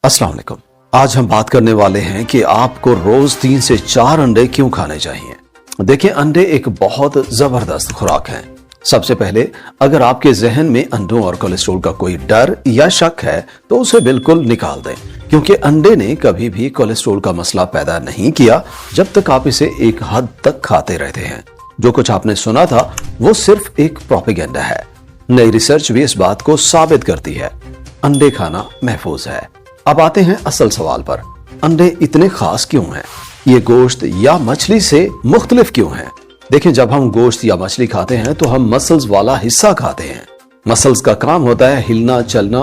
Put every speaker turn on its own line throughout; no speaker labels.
अस्सलाम वालेकुम। आज हम बात करने वाले हैं कि आपको रोज 3 से 4 अंडे क्यों खाने चाहिए। देखिए, अंडे एक बहुत जबरदस्त खुराक है। सबसे पहले, अगर आपके जहन में अंडों और कोलेस्ट्रॉल का कोई डर या शक है तो उसे बिल्कुल निकाल दें, क्योंकि अंडे ने कभी भी कोलेस्ट्रॉल का मसला पैदा नहीं किया जब तक आप इसे एक हद तक खाते रहते हैं। जो कुछ आपने सुना था वो सिर्फ एक प्रोपेगेंडा है। नई रिसर्च भी इस बात को साबित करती है। अंडे खाना महफूज है। अब आते हैं असल सवाल पर, अंडे इतने खास क्यों हैं? ये गोश्त या मछली से मुख्तलिफ क्यों हैं? देखिए, जब हम गोश्त या मछली खाते हैं तो हम मसल्स वाला हिस्सा खाते हैं। मसल्स का काम होता है हिलना, चलना,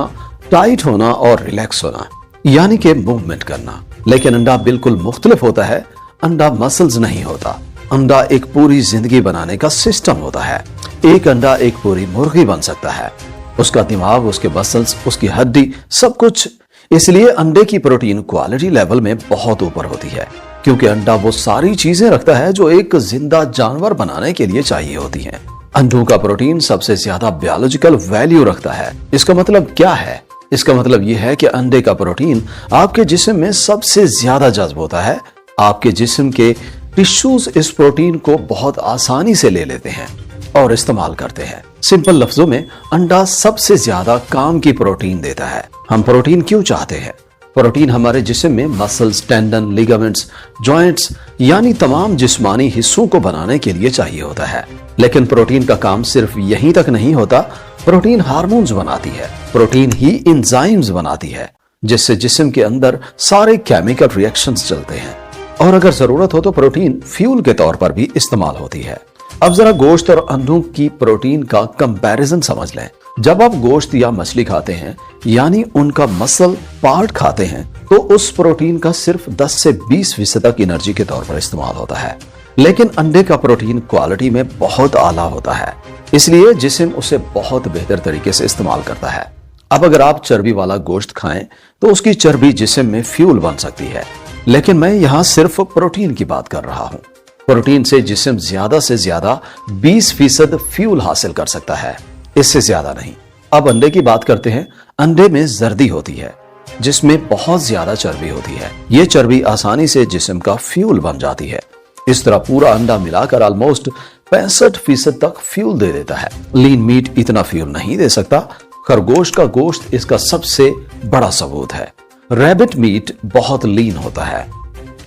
टाइट होना और रिलैक्स होना, यानी कि मूवमेंट करना। लेकिन अंडा बिल्कुल मुख्तलिफ होता है। अंडा मसल्स नहीं होता। अंडा एक पूरी जिंदगी बनाने का सिस्टम होता है। एक अंडा एक पूरी मुर्गी बन सकता है। उसका दिमाग, उसके मसल्स, उसकी हड्डी, सब कुछ। इसलिए अंडे की प्रोटीन क्वालिटी लेवल में बहुत ऊपर होती है, क्योंकि अंडा वो सारी चीजें रखता है जो एक जिंदा जानवर बनाने के लिए चाहिए होती हैं। अंडों का प्रोटीन सबसे ज्यादा बायोलॉजिकल वैल्यू रखता है। इसका मतलब क्या है? इसका मतलब यह है कि अंडे का प्रोटीन आपके जिस्म में सबसे ज्यादा जज्ब होता है। आपके जिस्म के टिश्यूज इस प्रोटीन को बहुत आसानी से ले लेते हैं और इस्तेमाल करते हैं। सिंपल लफ्जों में, अंडा सबसे ज्यादा काम की प्रोटीन देता है। हम प्रोटीन क्यों चाहते हैं? प्रोटीन हमारे जिस्म में मसल्स, टेंडन, लिगामेंट्स, जॉइंट्स यानी तमाम जिस्मानी हिस्सों को बनाने के लिए चाहिए होता है। लेकिन प्रोटीन का काम सिर्फ यहीं तक नहीं होता। प्रोटीन हार्मोन्स बनाती है। प्रोटीन ही एंजाइम्स बनाती है, जिससे जिस्म के अंदर सारे केमिकल रिएक्शंस चलते हैं। और अगर जरूरत हो तो प्रोटीन फ्यूल के तौर पर भी इस्तेमाल होती है। अब जरा गोश्त और अंडों की प्रोटीन का कंपैरिजन समझ लें। जब आप गोश्त या मछली खाते हैं, यानी उनका मसल पार्ट खाते हैं, तो उस प्रोटीन का सिर्फ 10 से 20% तक एनर्जी के तौर पर इस्तेमाल होता है। लेकिन अंडे का प्रोटीन क्वालिटी में बहुत आला होता है, इसलिए जिस्म उसे बहुत बेहतर तरीके से इस्तेमाल करता है। अब अगर आप चर्बी वाला गोश्त खाएं तो उसकी चर्बी जिस्म में फ्यूल बन सकती है, लेकिन मैं यहाँ सिर्फ प्रोटीन की बात कर रहा हूँ। प्रोटीन से जिस्म ज्यादा से ज्यादा 20% फ्यूल हासिल कर सकता है, इससे ज्यादा नहीं। अब अंडे की बात करते हैं। अंडे में जर्दी होती है, जिसमें बहुत ज्यादा चर्बी होती है। ये चर्बी आसानी से जिस्म का फ्यूल बन जाती है। इस तरह पूरा अंडा मिलाकर ऑलमोस्ट 65% तक फ्यूल दे देता है। लीन मीट इतना फ्यूल नहीं दे सकता। खरगोश का गोश्त इसका सबसे बड़ा सबूत है। रैबिट मीट बहुत लीन होता है,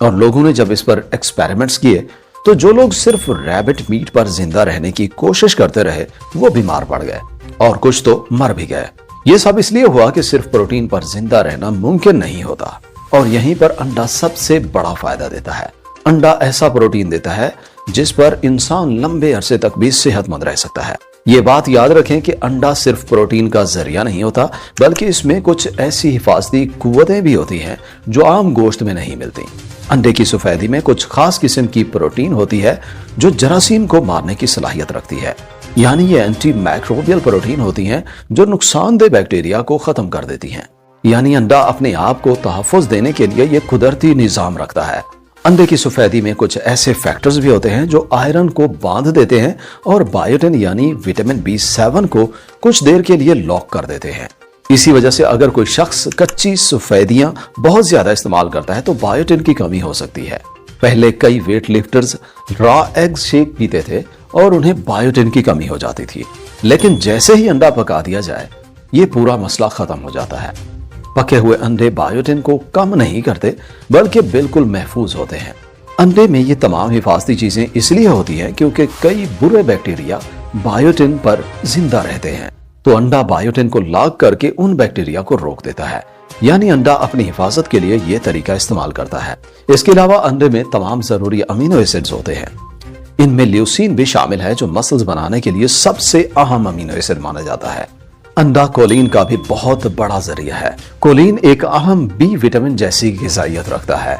और लोगों ने जब इस पर एक्सपेरिमेंट्स किए तो जो लोग सिर्फ रैबिट मीट पर जिंदा रहने की कोशिश करते रहे वो बीमार पड़ गए, और कुछ तो मर भी गए। ये सब इसलिए हुआ कि सिर्फ प्रोटीन पर जिंदा रहना मुमकिन नहीं होता। और यहीं पर अंडा सबसे बड़ा फायदा देता है। अंडा ऐसा प्रोटीन देता है जिस पर इंसान लंबे अरसे तक भी सेहतमंद रह सकता है। ये बात याद रखें कि अंडा सिर्फ प्रोटीन का जरिया नहीं होता, बल्कि इसमें कुछ ऐसी हिफाजती कुव्वतें भी होती हैं जो आम गोश्त में नहीं मिलती। अंडे की सफेदी में कुछ खास किस्म की प्रोटीन होती है जो जरासीम को मारने की सलाहियत रखती है, यानी ये एंटी माइक्रोबियल प्रोटीन होती हैं जो नुकसानदेह बैक्टीरिया को खत्म कर देती हैं। यानी अंडा अपने आप को तहफ़्फ़ुज़ देने के लिए ये कुदरती निजाम रखता है। अंडे की सफेदी में कुछ ऐसे फैक्टर्स भी होते हैं जो आयरन को बांध देते हैं और बायोटिन यानी विटामिन B7 को कुछ देर के लिए लॉक कर देते हैं। इसी वजह से अगर कोई शख्स कच्ची सफेदियां बहुत ज्यादा इस्तेमाल करता है तो बायोटिन की कमी हो सकती है। पहले कई weightlifters raw egg shake पीते थे और उन्हें बायोटिन की कमी हो जाती थी, लेकिन जैसे ही अंडा पका दिया जाए ये पूरा मसला खत्म हो जाता है। पके हुए अंडे बायोटिन को कम नहीं करते, बल्कि बिल्कुल महफूज होते हैं। अंडे में ये तमाम हिफाजती चीजें इसलिए होती हैं क्योंकि कई बुरे बैक्टीरिया बायोटिन पर जिंदा रहते हैं, तो अंडा बायोटिन को लॉक करके उन बैक्टीरिया को रोक देता है। यानी अंडा अपनी हिफाजत के लिए यह तरीका इस्तेमाल करता है। इसके अलावा अंडे में तमाम जरूरी अमीनो एसिड्स होते हैं। इनमें ल्यूसीन भी शामिल है जो मसल्स बनाने के लिए सबसे अहम अमीनो एसिड माना जाता है। अंडा कोलिन का भी बहुत बड़ा जरिया है। कोलिन एक अहम बी विटामिन जैसी ग़िज़ाइयत रखता है।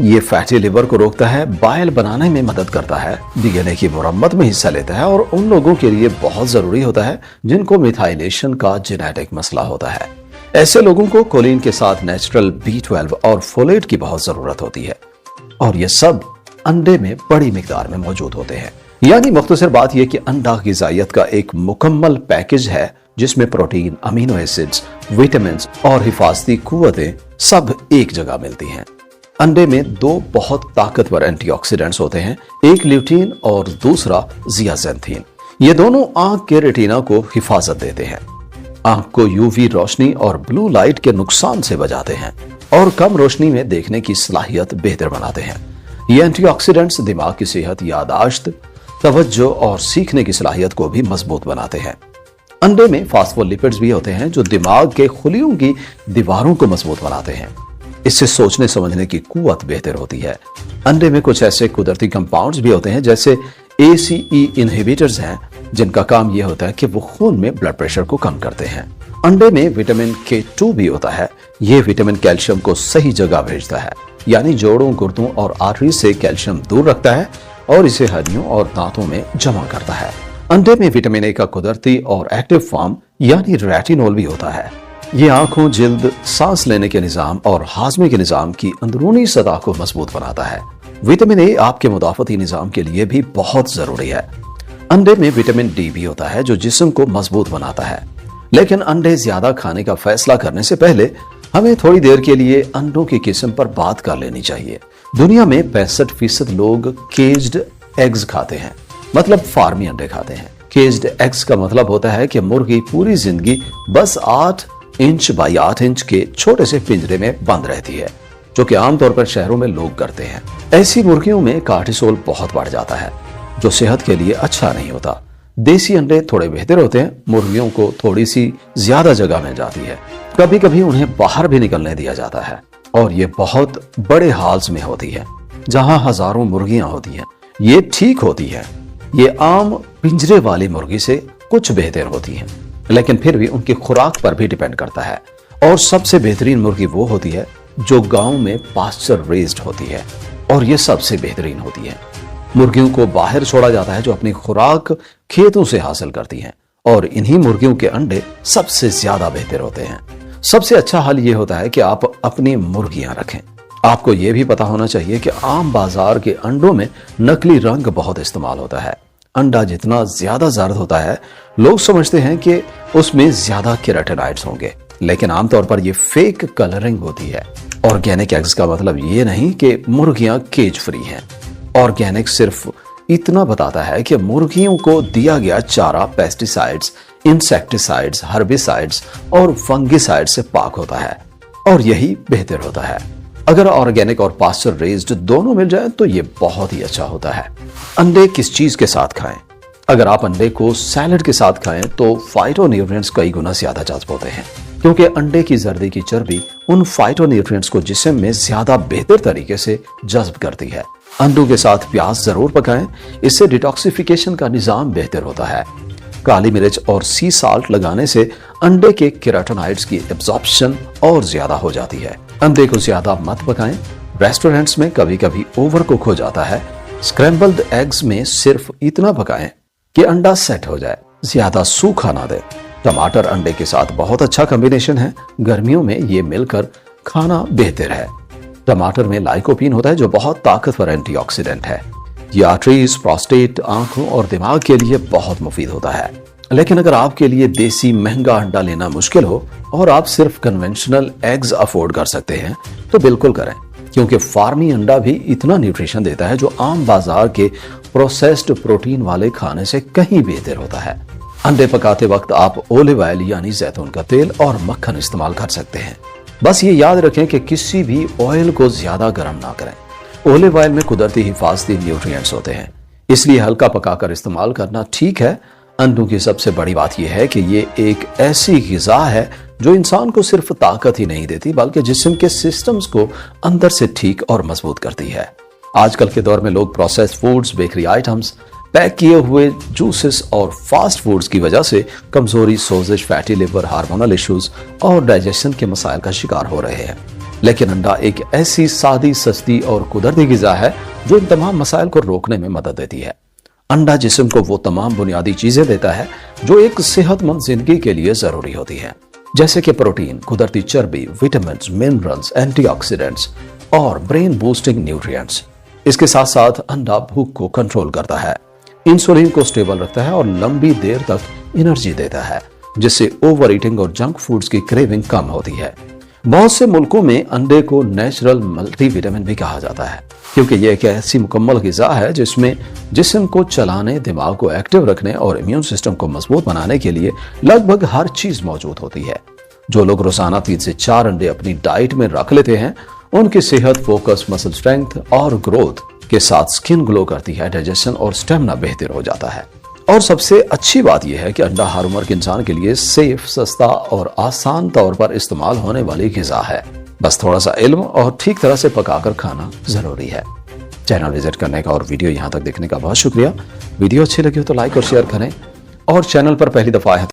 ये फैटी लिवर को रोकता है, बाइल बनाने में मदद करता है, डीएनए की मुरम्मत में हिस्सा लेता है, और उन लोगों के लिए बहुत जरूरी होता है जिनको मिथाइलेशन का जेनेटिक मसला होता है। ऐसे लोगों को कोलिन के साथ नेचुरल B12 और फोलेट की बहुत जरूरत होती है, और ये सब अंडे में बड़ी मिकदार में मौजूद होते हैं। यानी मुख्तसर बात यह कि अंडा ग़िज़ाइयत का एक मुकम्मल पैकेज है जिसमें प्रोटीन, अमीनो एसिड्स, विटामिन और हिफाजती कुव्वतें सब एक जगह मिलती हैं। अंडे में दो बहुत ताकतवर एंटीऑक्सीडेंट्स होते हैं, एक ल्यूटीन और दूसरा जियाजेंथीन। ये दोनों आंख के रेटिना को हिफाजत देते हैं, आंख को यूवी रोशनी और ब्लू लाइट के नुकसान से बचाते हैं और कम रोशनी में देखने की सलाहियत बेहतर बनाते हैं। ये एंटीऑक्सीडेंट्स दिमाग की सेहत, यादाश्त, तवज्जो और सीखने की सलाहियत को भी मजबूत बनाते हैं। अंडे में फास्फोलिपिड्स भी होते हैं जो दिमाग के खुलियों की दीवारों को मजबूत बनाते हैं। इससे सोचने समझने की कुव्वत बेहतर होती है। अंडे में कुछ ऐसे कुदरती कंपाउंड्स भी होते हैं जैसे ACE इनहिबिटर्स हैं, जिनका काम यह होता है कि वो खून में ब्लड प्रेशर को कम करते हैं। अंडे में विटामिन K2 भी होता है। यह विटामिन कैल्शियम को सही जगह भेजता है, यानी जोड़ों, गुर्दों और आर्टरी से कैल्शियम दूर रखता है और इसे हड्डियों और दांतों में जमा करता है। अंडे में विटामिन A का कुदरती और एक्टिव फॉर्म यानी रेटिनोल भी होता है। ये आंखों, जिल्द, सांस लेने के निजाम और हाजमे के निजाम की अंदरूनी सतह को मजबूत बनाता है। विटामिन A आपके मुदाफती निजाम के लिए भी बहुत जरूरी है। अंडे में विटामिन D भी होता है जो जिस्म को मजबूत बनाता है। लेकिन अंडे ज्यादा खाने का फैसला करने से पहले हमें थोड़ी देर के लिए अंडों की किस्म पर बात कर लेनी चाहिए। दुनिया में 65% लोग केज्ड एग्स खाते हैं, मतलब फार्मी अंडे खाते हैं। केज्ड एग्स का मतलब होता है कि मुर्गी पूरी जिंदगी बस 8 इंच बाई 8 इंच के छोटे से पिंजरे में बंद रहती है, जो कि आमतौर पर शहरों में लोग करते हैं। ऐसी मुर्गियों में कार्टिसोल बहुत बढ़ जाता है, जो सेहत के लिए अच्छा नहीं होता। देसी अंडे थोड़े बेहतर होते हैं। मुर्गियों को थोड़ी सी ज्यादा जगह मिल जाती है, कभी कभी उन्हें बाहर भी निकलने दिया जाता है, और ये बहुत बड़े हाल्स में होती है जहां हजारों मुर्गियां होती हैं। ये ठीक होती है। ये आम पिंजरे वाली मुर्गी से कुछ बेहतर होती हैं, लेकिन फिर भी उनकी खुराक पर भी डिपेंड करता है। और सबसे बेहतरीन मुर्गी वो होती है जो गांव में पास्चर रेज्ड होती है, और ये सबसे बेहतरीन होती है। मुर्गियों को बाहर छोड़ा जाता है जो अपनी खुराक खेतों से हासिल करती हैं, और इन्हीं मुर्गियों के अंडे सबसे ज्यादा बेहतर होते हैं। सबसे अच्छा हल ये होता है कि आप अपनी मुर्गियां रखें। आपको यह भी पता होना चाहिए कि आम बाजार के अंडों में नकली रंग बहुत इस्तेमाल होता है। अंडा जितना ज्यादा जर्द होता है, लोग समझते हैं कि उसमें ज्यादा केराटिनॉइड्स होंगे, लेकिन आमतौर पर यह फेक कलरिंग होती है। ऑर्गेनिक एग्स का मतलब ये नहीं कि मुर्गियां केज फ्री हैं। ऑर्गेनिक सिर्फ इतना बताता है कि मुर्गियों को दिया गया चारा पेस्टिसाइड्स, इंसेक्टिसाइड्स, हर्बिसाइड्स और फंगिसाइड्स से पाक होता है, और यही बेहतर होता है। अगर ऑर्गेनिक और पास्चर रेज्ड दोनों मिल जाए तो ये बहुत ही अच्छा होता है। अंडे किस चीज के साथ खाएं? अगर आप अंडे को सैलड के साथ खाएं तो फाइटोन्यूट्रिएंट्स कई गुना ज्यादा जज्ब होते हैं, क्योंकि अंडे की जर्दी की चर्बी उन फाइटोन्यूट्रिएंट्स को जिस्म में ज्यादा बेहतर तरीके से जज्ब करती है। अंडों के साथ प्याज जरूर पकाएं, इससे डिटॉक्सिफिकेशन का निजाम बेहतर होता है। काली मिर्च और सी साल्ट लगाने से अंडे के केराटिनॉइड्स की एब्जॉर्प्शन और ज्यादा हो जाती है। अंडे को ज्यादा मत पकाएं। रेस्टोरेंट्स में कभी कभी ओवर कुक हो जाता है। स्क्रैम्बल्ड एग्स में सिर्फ इतना पकाएं कि अंडा सेट हो जाए, ज्यादा सूखा ना दें। टमाटर अंडे के साथ बहुत अच्छा कॉम्बिनेशन है। गर्मियों में ये मिलकर खाना बेहतर है। टमाटर में लाइकोपीन होता है जो बहुत ताकतवर एंटीऑक्सीडेंट है। ये आर्टरीज, प्रोस्टेट, आंखों और दिमाग के लिए बहुत मुफीद होता है। लेकिन अगर आपके लिए देसी महंगा अंडा लेना मुश्किल हो और आप सिर्फ कन्वेंशनल एग्स अफोर्ड कर सकते हैं तो बिल्कुल करें, क्योंकि फार्मी अंडा भी इतना न्यूट्रिशन देता है जो आम बाजार के प्रोसेस्ड प्रोटीन वाले खाने से कहीं बेहतर होता है। अंडे पकाते वक्त आप ओलिव ऑयल यानी जैतून का तेल और मक्खन इस्तेमाल कर सकते हैं। बस ये याद रखें कि किसी भी ऑयल को ज्यादा गर्म ना करें। ओलिव ऑयल में कुदरती हिफाजती न्यूट्रिएंट्स होते हैं, इसलिए हल्का पकाकर इस्तेमाल करना ठीक है। अंडों की सबसे बड़ी बात यह है कि ये एक ऐसी ग़िज़ा है जो इंसान को सिर्फ ताकत ही नहीं देती बल्कि जिस्म के सिस्टम्स को अंदर से ठीक और मजबूत करती है। आजकल के दौर में लोग processed foods, bakery items, pack किए हुए जूसेस और फास्ट फूड्स की वजह से कमजोरी, सोजिश, फैटी लिवर, हार्मोनल इश्यूज और डाइजेशन के मसाइल का शिकार हो रहे हैं। लेकिन अंडा एक ऐसी सादी, सस्ती और कुदरती ग़िज़ा है जो इन तमाम मसाइल को रोकने में मदद देती है। अंडा जिस्म को वो तमाम बुनियादी चीजें देता है जो एक सेहतमंद जिंदगी के लिए जरूरी होती है, जैसे कि प्रोटीन, कुदरती चर्बी, विटामिन, मिनरल्स, एंटीऑक्सीडेंट्स और ब्रेन बूस्टिंग न्यूट्रिएंट्स। इसके साथ साथ अंडा भूख को कंट्रोल करता है, इंसुलिन को स्टेबल रखता है और लंबी देर तक एनर्जी देता है। जिससे ओवर ईटिंग और जंक फूड्स की क्रेविंग कम होती है। बहुत से मुल्कों में अंडे को नेचुरल मल्टीविटामिन भी कहा जाता है, क्योंकि यह एक ऐसी मुकम्मल ग़िज़ा है जिसमें जिस्म को चलाने, दिमाग को एक्टिव रखने और इम्यून सिस्टम को मजबूत बनाने के लिए लगभग हर चीज मौजूद होती है। जो लोग रोजाना 3 से 4 अंडे अपनी डाइट में रख लेते हैं, उनकी सेहत, फोकस, मसल स्ट्रेंथ और ग्रोथ के साथ स्किन ग्लो करती है, डाइजेशन और स्टेमिना बेहतर हो जाता है। और सबसे अच्छी बात यह है कि अंडा हर उम्र के इंसान के लिए सेफ, सस्ता और आसान तौर पर इस्तेमाल होने वाली ग़िज़ा है। बस थोड़ा सा इल्म और ठीक तरह से पकाकर खाना जरूरी है। चैनल विजिट करने का और वीडियो यहाँ तक देखने का बहुत शुक्रिया। वीडियो अच्छी लगी हो तो लाइक और शेयर करें, और चैनल पर पहली दफा आए